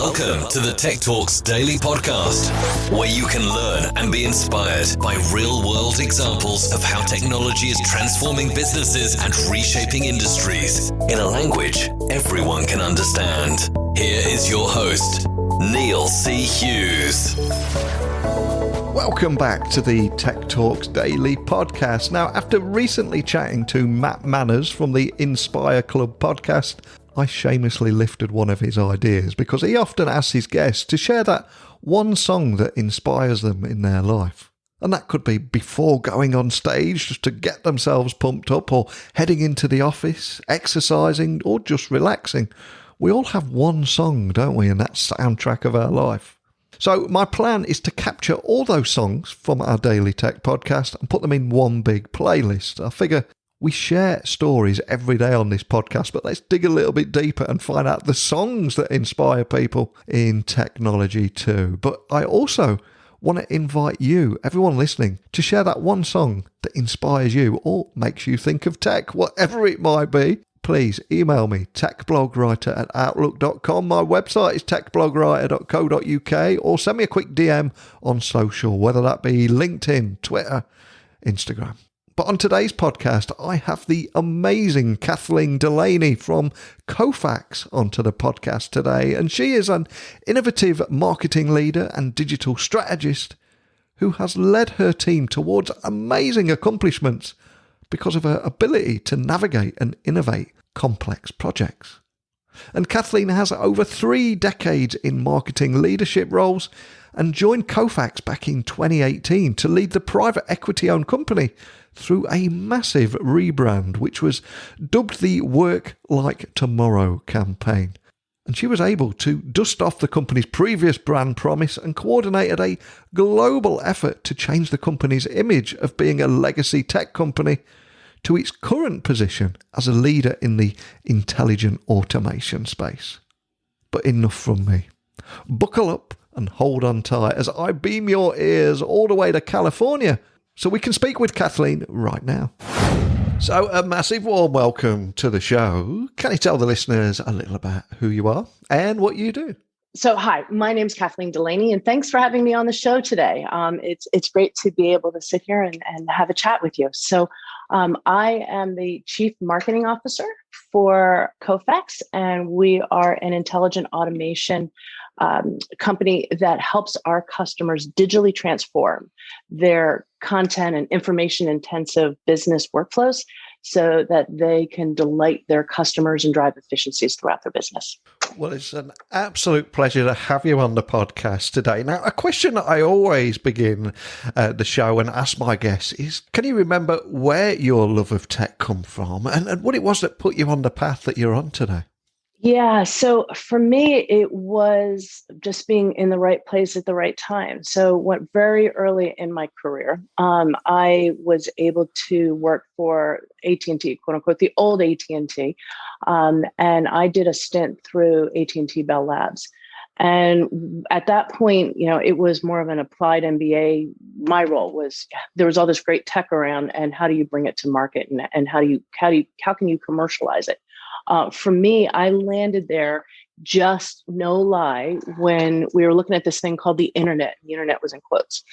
Welcome to the Tech Talks Daily Podcast, where you can learn and be inspired by real-world examples of how technology is transforming businesses and reshaping industries in a language everyone can understand. Here is your host, Neil C. Hughes. Welcome back to the Tech Talks Daily Podcast. Now, after recently chatting to Matt Manners from the Inspire Club podcast, I shamelessly lifted one of his ideas because he often asks his guests to share that one song that inspires them in their life. And that could be before going on stage just to get themselves pumped up, or heading into the office, exercising, or just relaxing. We all have one song, don't we, in that soundtrack of our life. So my plan is to capture all those songs from our Daily Tech podcast and put them in one big playlist. I figure we share stories every day on this podcast, but let's dig a little bit deeper and find out the songs that inspire people in technology too. But I also want to invite you, everyone listening, to share that one song that inspires you or makes you think of tech, whatever it might be. Please email me, techblogwriter@outlook.com. My website is techblogwriter.co.uk, or send me a quick DM on social, whether that be LinkedIn, Twitter, Instagram. But on today's podcast, I have the amazing Kathleen Delaney from Cofex onto the podcast today. And she is an innovative marketing leader and digital strategist who has led her team towards amazing accomplishments because of her ability to navigate and innovate complex projects. And Kathleen has over 3 decades in marketing leadership roles and joined Cofex back in 2018 to lead the private equity-owned company through a massive rebrand, which was dubbed the Work Like Tomorrow campaign. And she was able to dust off the company's previous brand promise and coordinated a global effort to change the company's image of being a legacy tech company to its current position as a leader in the intelligent automation space. But enough from me. Buckle up and hold on tight as I beam your ears all the way to California so we can speak with Kathleen right now. So a massive warm welcome to the show. Can you tell the listeners a little about who you are and what you do? So hi, my name's Kathleen Delaney, and thanks for having me on the show today. It's great to be able to sit here and have a chat with you. So I am the Chief Marketing Officer for Cofex, and we are an intelligent automation company that helps our customers digitally transform their content and information intensive business workflows so that they can delight their customers and drive efficiencies throughout their business. Well, it's an absolute pleasure to have you on the podcast today. Now, a question that I always begin the show and ask my guests is, can you remember where your love of tech come from and what it was that put you on the path that you're on today? Yeah, so for me, it was just being in the right place at the right time. So went very early in my career. I was able to work for AT&T, quote unquote, the old AT&T. And I did a stint through AT&T Bell Labs. And at that point, it was more of an applied MBA. My role was, there was all this great tech around, and how do you bring it to market, and how can you commercialize it? For me, I landed there, just no lie, when we were looking at this thing called the internet. The internet was in quotes.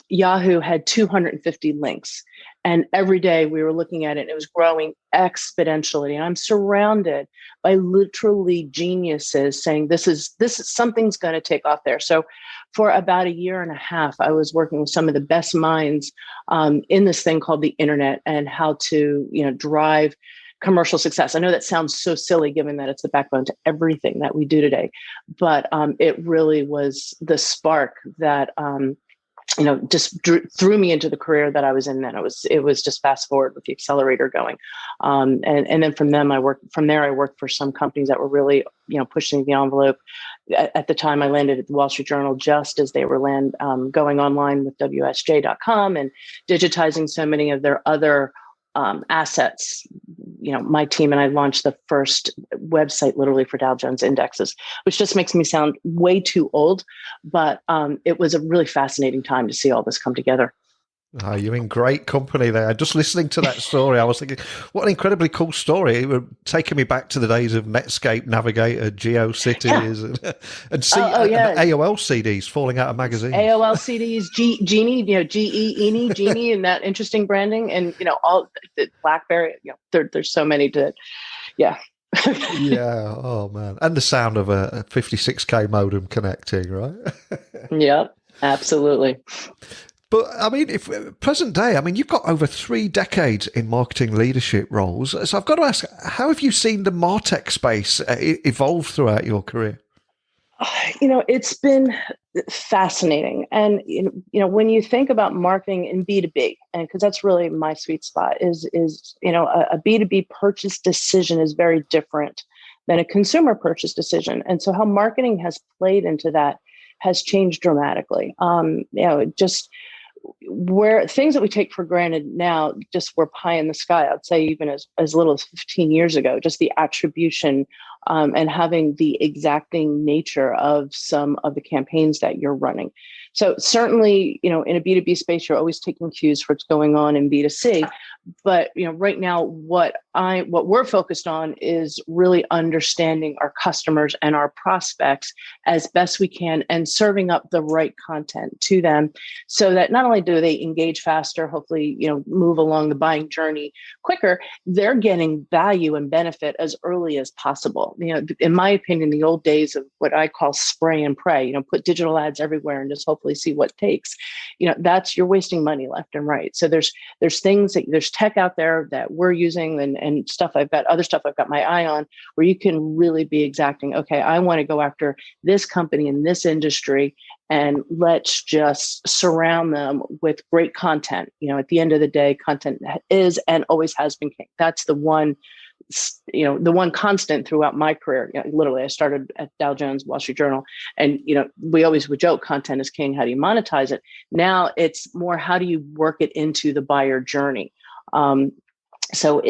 Yahoo had 250 links, and every day we were looking at it, and it was growing exponentially. And I'm surrounded by literally geniuses saying, this is something's going to take off there. So for about a year and a half, I was working with some of the best minds in this thing called the internet, and how to, drive commercial success. I know that sounds so silly given that it's the backbone to everything that we do today, but it really was the spark that just threw me into the career that I was in then. It was just fast forward with the accelerator going. And then from there I worked for some companies that were really, pushing the envelope. At the time, I landed at the Wall Street Journal just as they were going online with WSJ.com and digitizing so many of their other assets. My team and I launched the first website literally for Dow Jones indexes, which just makes me sound way too old, but it was a really fascinating time to see all this come together. Oh, you're in great company there. Just listening to that story, I was thinking, what an incredibly cool story. It was taking me back to the days of Netscape Navigator, GeoCities, and AOL CDs falling out of magazines. AOL CDs, Genie, GE, Genie, and that interesting branding, and all the BlackBerry. There's so many to, yeah. Yeah. Oh man, and the sound of a 56K modem connecting, right? Yep, absolutely. But I mean, if present day, I mean, you've got over 3 decades in marketing leadership roles. So I've got to ask, how have you seen the Martech space evolve throughout your career? It's been fascinating. And, when you think about marketing in B2B, and because that's really my sweet spot is a B2B purchase decision is very different than a consumer purchase decision. And so how marketing has played into that has changed dramatically. Just where things that we take for granted now just were pie in the sky. I'd say even as little as 15 years ago, just the attribution and having the exacting nature of some of the campaigns that you're running. So certainly, in a B2B space, you're always taking cues for what's going on in B2C. But right now, what we're focused on is really understanding our customers and our prospects as best we can, and serving up the right content to them, so that not only do they engage faster, hopefully move along the buying journey quicker, they're getting value and benefit as early as possible. In my opinion, the old days of what I call spray and pray, put digital ads everywhere and just hopefully see what takes. That's, you're wasting money left and right. So there's things there's tech out there that we're using and other stuff I've got my eye on, where you can really be exacting. Okay, I want to go after this company in this industry, and let's just surround them with great content. At the end of the day, content is and always has been king. That's the one constant throughout my career. Literally, I started at Dow Jones, Wall Street Journal, and we always would joke, content is king. How do you monetize it? Now it's more, how do you work it into the buyer journey? So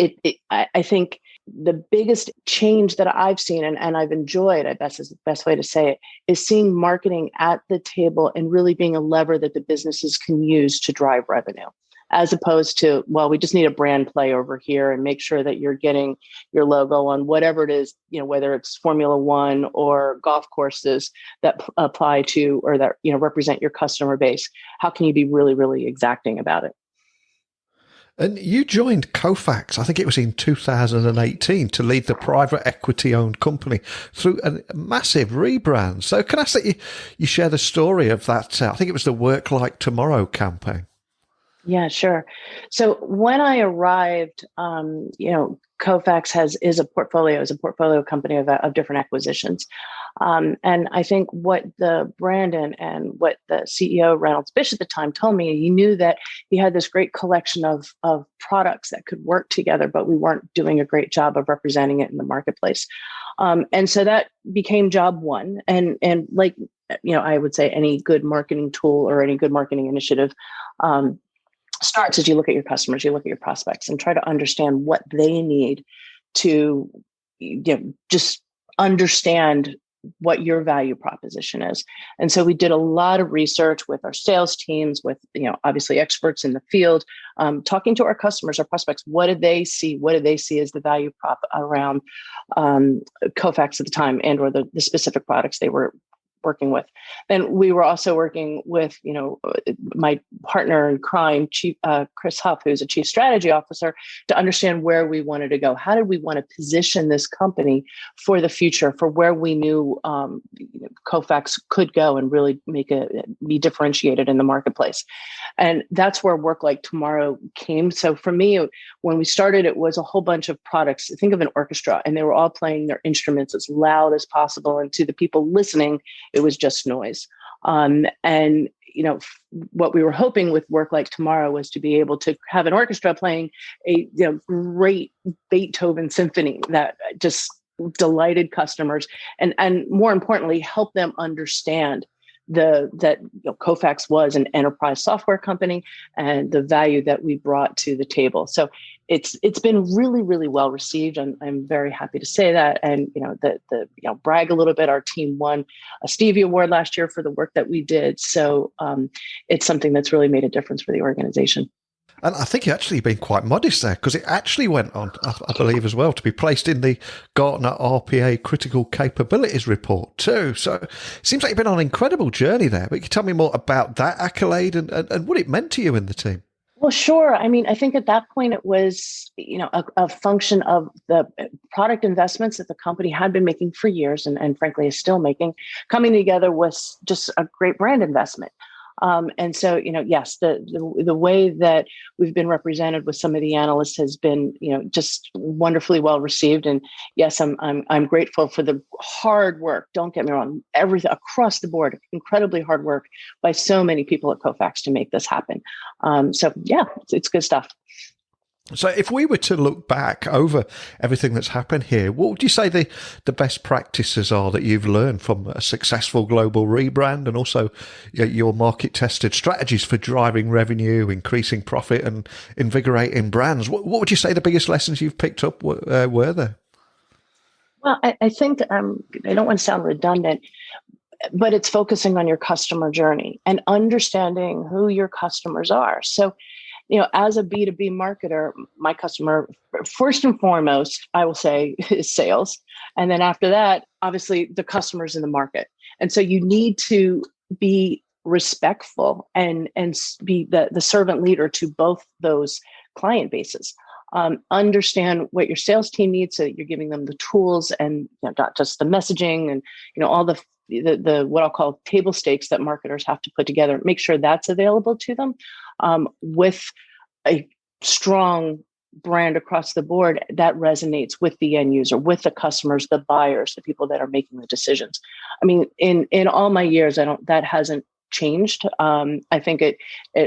I think the biggest change that I've seen and I've enjoyed, I guess is the best way to say it, is seeing marketing at the table and really being a lever that the businesses can use to drive revenue, as opposed to, well, we just need a brand play over here and make sure that you're getting your logo on whatever it is, whether it's Formula One or golf courses that apply to or that, represent your customer base. How can you be really, really exacting about it? And you joined Cofex, I think it was in 2018, to lead the private equity-owned company through a massive rebrand. So can I ask that you share the story of that? I think it was the Work Like Tomorrow campaign. Yeah, sure. So when I arrived, Cofex is a portfolio company of different acquisitions. And I think what the Brandon and what the CEO, Reynolds Bish at the time, told me, he knew that he had this great collection of products that could work together, but we weren't doing a great job of representing it in the marketplace. And so that became job one. And like, I would say any good marketing tool or any good marketing initiative, starts as you look at your customers, you look at your prospects, and try to understand what they need to just understand what your value proposition is. And so we did a lot of research with our sales teams, with obviously experts in the field, talking to our customers, our prospects. What did they see? What did they see as the value prop around Cofex at the time, and or the specific products they were working with? Then we were also working with, my partner in crime, Chris Huff, who's a chief strategy officer, to understand where we wanted to go. How did we want to position this company for the future, for where we knew Cofex could go and really be differentiated in the marketplace? And that's where Work Like Tomorrow came. So for me, when we started, it was a whole bunch of products. Think of an orchestra, and they were all playing their instruments as loud as possible. And to the people listening, it was just noise. And what we were hoping with Work Like Tomorrow was to be able to have an orchestra playing a great Beethoven symphony that just delighted customers, and more importantly, help them understand Cofex was an enterprise software company and the value that we brought to the table. So it's been really, really well received. I'm very happy to say that. And, brag a little bit, our team won a Stevie Award last year for the work that we did. So it's something that's really made a difference for the organization. And I think you've actually been quite modest there, because it actually went on, I believe, as well, to be placed in the Gartner RPA Critical Capabilities report too. So it seems like you've been on an incredible journey there. But can you tell me more about that accolade and what it meant to you and the team? Well, sure. I mean, I think at that point it was, a function of the product investments that the company had been making for years and frankly is still making. Coming together was just a great brand investment. And so, yes, the way that we've been represented with some of the analysts has been, just wonderfully well received. And yes, I'm grateful for the hard work. Don't get me wrong, everything across the board, incredibly hard work by so many people at Kofax to make this happen. So yeah, it's good stuff. So if we were to look back over everything that's happened here, what would you say the best practices are that you've learned from a successful global rebrand, and also your market-tested strategies for driving revenue, increasing profit and invigorating brands? What would you say the biggest lessons you've picked up were there? Well, I think I don't want to sound redundant, but it's focusing on your customer journey and understanding who your customers are. So as a B2B marketer, my customer, first and foremost, I will say, is sales. And then after that, obviously, the customers in the market. And so you need to be respectful and be the servant leader to both those client bases. Understand what your sales team needs so that you're giving them the tools and not just the messaging and all the what I'll call table stakes that marketers have to put together. Make sure that's available to them with a strong brand across the board that resonates with the end user, with the customers, the buyers, the people that are making the decisions. I mean, in all my years, that hasn't changed. I think it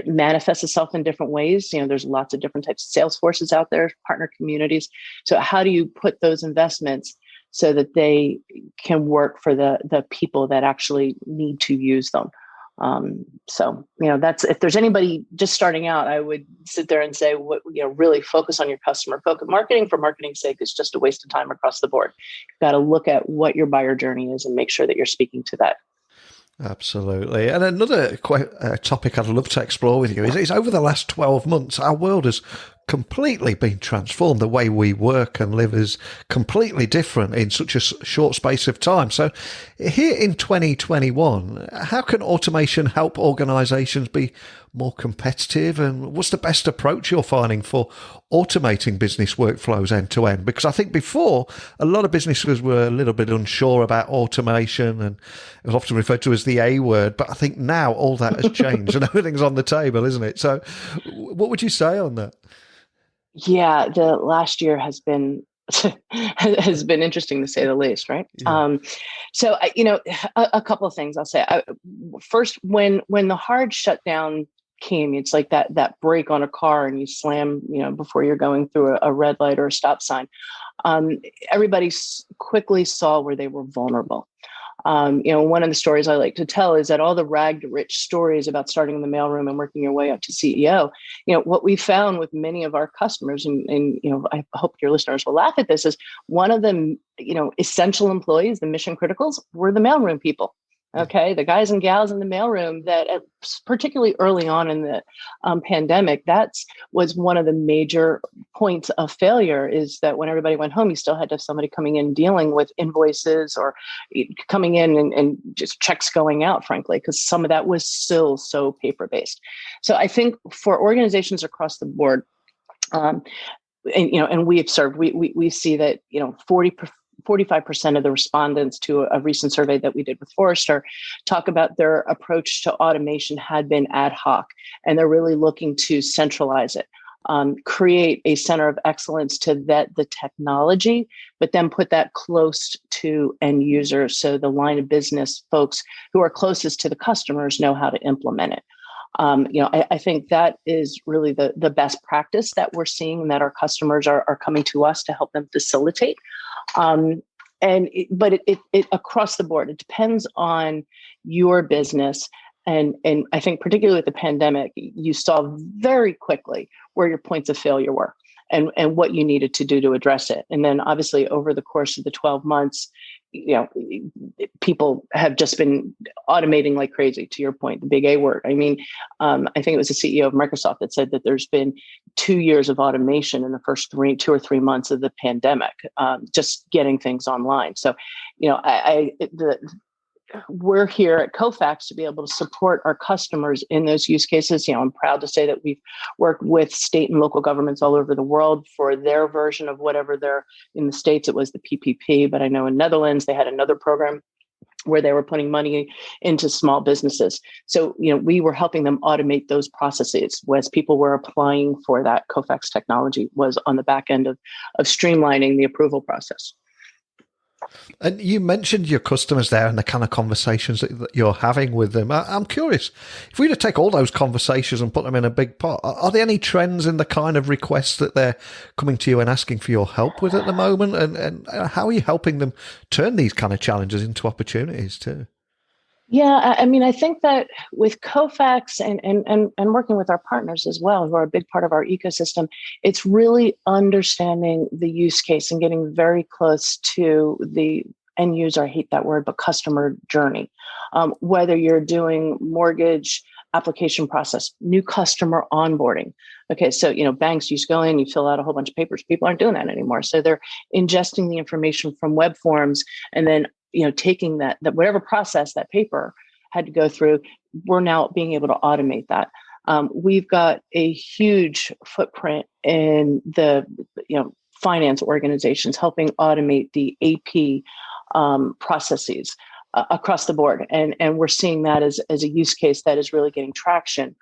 manifests itself in different ways. There's lots of different types of sales forces out there, partner communities. So how do you put those investments so that they can work for the people that actually need to use them? So that's, if there's anybody just starting out, I would sit there and say, really focus on your customer. Marketing for marketing's sake is just a waste of time across the board. You've got to look at what your buyer journey is and make sure that you're speaking to that. Absolutely. And another topic I'd love to explore with you is over the last 12 months, our world has completely been transformed. The way we work and live is completely different in such a short space of time. So here in 2021, how can automation help organizations be more competitive? And what's the best approach you're finding for automating business workflows end to end? Because I think before, a lot of businesses were a little bit unsure about automation, and it was often referred to as the A word. But I think now all that has changed and everything's on the table, isn't it? So what would you say on that? Yeah, the last year has been interesting to say the least, right? Yeah. So a couple of things I'll say. First, when the hard shutdown came, it's like that brake on a car and you slam, before you're going through a red light or a stop sign. Everybody quickly saw where they were vulnerable. One of the stories I like to tell is that all the ragged rich stories about starting in the mailroom and working your way up to CEO, what we found with many of our customers, and I hope your listeners will laugh at this, is one of the, essential employees, the mission criticals, were the mailroom people. Okay, the guys and gals in the mailroom that, particularly early on in the pandemic, was one of the major points of failure, is that when everybody went home, you still had to have somebody coming in dealing with invoices or coming in and just checks going out, frankly, because some of that was still so paper-based. So I think for organizations across the board, and we observed, we see that 45% of the respondents to a recent survey that we did with Forrester talk about their approach to automation had been ad hoc, and they're really looking to centralize it, create a center of excellence to vet the technology, but then put that close to end users. So the line of business folks who are closest to the customers know how to implement it. I think that is really the best practice that we're seeing and that our customers are coming to us to help them facilitate. but it across the board, it depends on your business. And I think particularly with the pandemic, you saw very quickly where your points of failure were and what you needed to do to address it. And then obviously over the course of the 12 months, people have just been automating like crazy, to your point, the big A word. I mean, I think it was the CEO of Microsoft that said that there's been 2 years of automation in the first 2 or 3 months of the pandemic, just getting things online. So, we're here at Cofex to be able to support our customers in those use cases. I'm proud to say that we've worked with state and local governments all over the world for their version of whatever they're in the States. It was the PPP, but I know in Netherlands, they had another program where they were putting money into small businesses. So, we were helping them automate those processes as people were applying for that. Cofex technology was on the back end of streamlining the approval process. And you mentioned your customers there and the kind of conversations that you're having with them. I'm curious, if we were to take all those conversations and put them in a big pot, are there any trends in the kind of requests that they're coming to you and asking for your help with at the moment? And how are you helping them turn these kind of challenges into opportunities too? Yeah, I mean, I think that with Cofex and working with our partners as well, who are a big part of our ecosystem, it's really understanding the use case and getting very close to the end user. I hate that word, but customer journey. Whether you're doing mortgage application process, new customer onboarding. Okay, so banks used to go in, you fill out a whole bunch of papers. People aren't doing that anymore. So they're ingesting the information from web forms and then taking that whatever process that paper had to go through, we're now being able to automate that. We've got a huge footprint in the finance organizations, helping automate the AP processes across the board, and we're seeing that as a use case that is really getting traction.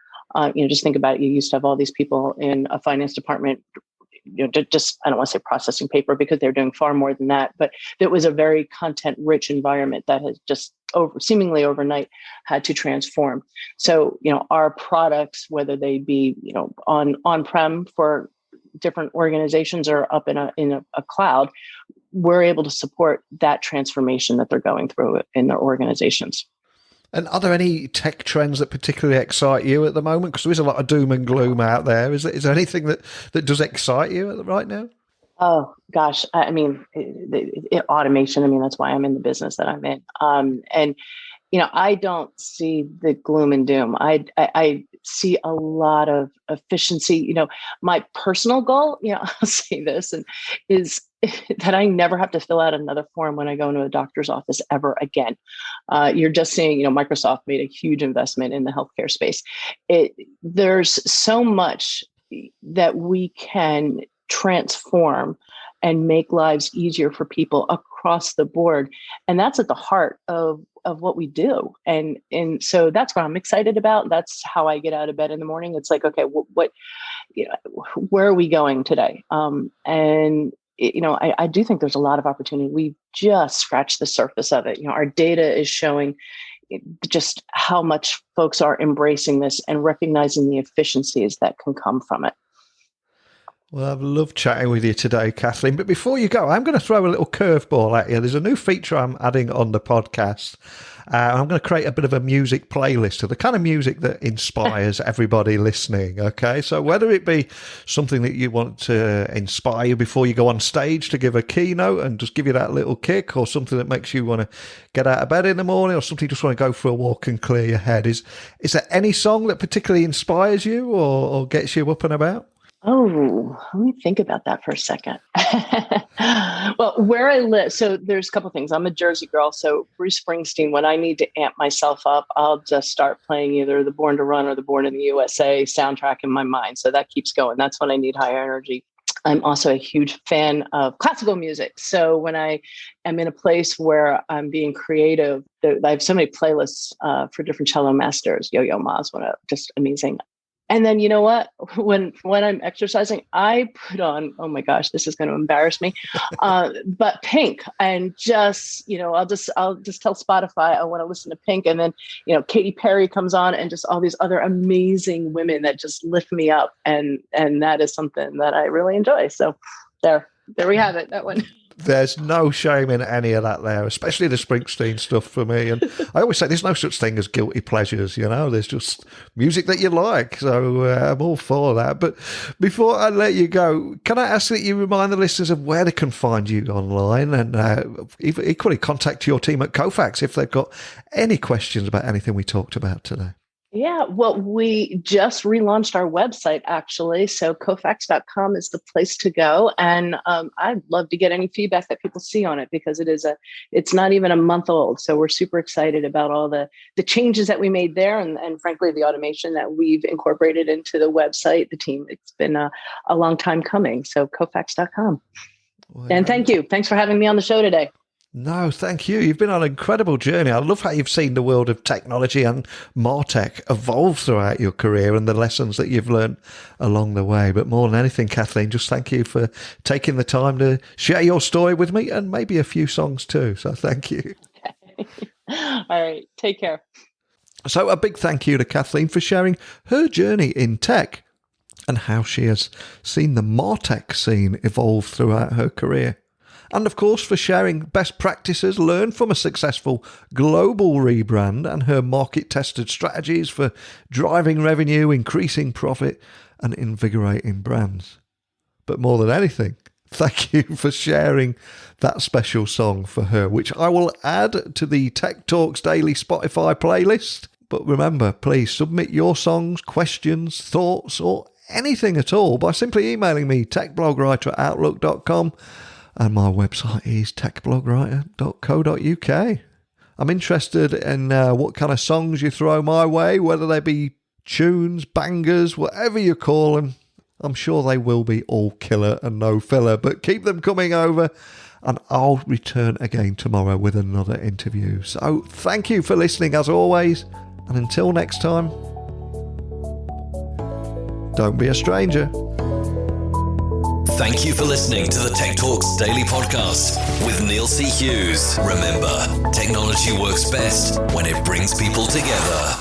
Just think about it. You used to have all these people in a finance department. Just I don't want to say processing paper because they're doing far more than that, but it was a very content-rich environment that has just seemingly overnight had to transform. So, our products, whether they be on-prem for different organizations or up in a cloud, we're able to support that transformation that they're going through in their organizations. And are there any tech trends that particularly excite you at the moment? Because there is a lot of doom and gloom out there. Is there anything that does excite you right now? Oh, gosh. I mean, automation. I mean, that's why I'm in the business that I'm in. And I don't see the gloom and doom. I see a lot of efficiency. My personal goal, I'll say this, and is that I never have to fill out another form when I go into a doctor's office ever again. You're just seeing, Microsoft made a huge investment in the healthcare space. There's so much that we can transform and make lives easier for people across the board. And that's at the heart of what we do. And so that's what I'm excited about. That's how I get out of bed in the morning. It's like, okay, where are we going today? I do think there's a lot of opportunity. We've just scratched the surface of it. Our data is showing just how much folks are embracing this and recognizing the efficiencies that can come from it. Well, I've loved chatting with you today, Kathleen. But before you go, I'm going to throw a little curveball at you. There's a new feature I'm adding on the podcast. I'm going to create a bit of a music playlist of the kind of music that inspires everybody listening. Okay, so whether it be something that you want to inspire you before you go on stage to give a keynote and just give you that little kick, or something that makes you want to get out of bed in the morning, or something you just want to go for a walk and clear your head, is there any song that particularly inspires you or gets you up and about? Oh, let me think about that for a second. Well, where I live, so there's a couple of things. I'm a Jersey girl, so Bruce Springsteen, when I need to amp myself up, I'll just start playing either the Born to Run or the Born in the USA soundtrack in my mind. So that keeps going. That's when I need higher energy. I'm also a huge fan of classical music. So when I am in a place where I'm being creative, I have so many playlists for different cello masters. Yo-Yo Ma's one of just amazing. And then, you know what, when I'm exercising, I put on, oh my gosh, this is going to embarrass me, but Pink, and just, I'll just tell Spotify I want to listen to Pink. And then, Katy Perry comes on, and just all these other amazing women that just lift me up. And that is something that I really enjoy. So there we have it, that one. There's no shame in any of that there, especially the Springsteen stuff for me. And I always say there's no such thing as guilty pleasures, there's just music that you like. So I'm all for that. But before I let you go, can I ask that you remind the listeners of where they can find you online and equally contact your team at Cofex if they've got any questions about anything we talked about today? Yeah, well, we just relaunched our website, actually. So Cofex.com is the place to go. And I'd love to get any feedback that people see on it because it's not even a month old. So we're super excited about all the changes that we made there and frankly, the automation that we've incorporated into the website, the team. It's been a long time coming. So Cofex.com. Well, and thank you. Thanks for having me on the show today. No, thank you. You've been on an incredible journey. I love how you've seen the world of technology and Martech evolve throughout your career and the lessons that you've learned along the way. But more than anything, Kathleen, just thank you for taking the time to share your story with me and maybe a few songs too. So thank you. All right. Take care. So a big thank you to Kathleen for sharing her journey in tech and how she has seen the Martech scene evolve throughout her career. And of course, for sharing best practices learned from a successful global rebrand and her market-tested strategies for driving revenue, increasing profit, and invigorating brands. But more than anything, thank you for sharing that special song for her, which I will add to the Tech Talks Daily Spotify playlist. But remember, please submit your songs, questions, thoughts, or anything at all by simply emailing me, techblogwriter@outlook.com. And my website is techblogwriter.co.uk. I'm interested in what kind of songs you throw my way, whether they be tunes, bangers, whatever you call them. I'm sure they will be all killer and no filler, but keep them coming over and I'll return again tomorrow with another interview. So thank you for listening as always, and until next time, don't be a stranger. Thank you for listening to the Tech Talks Daily Podcast with Neil C. Hughes. Remember, technology works best when it brings people together.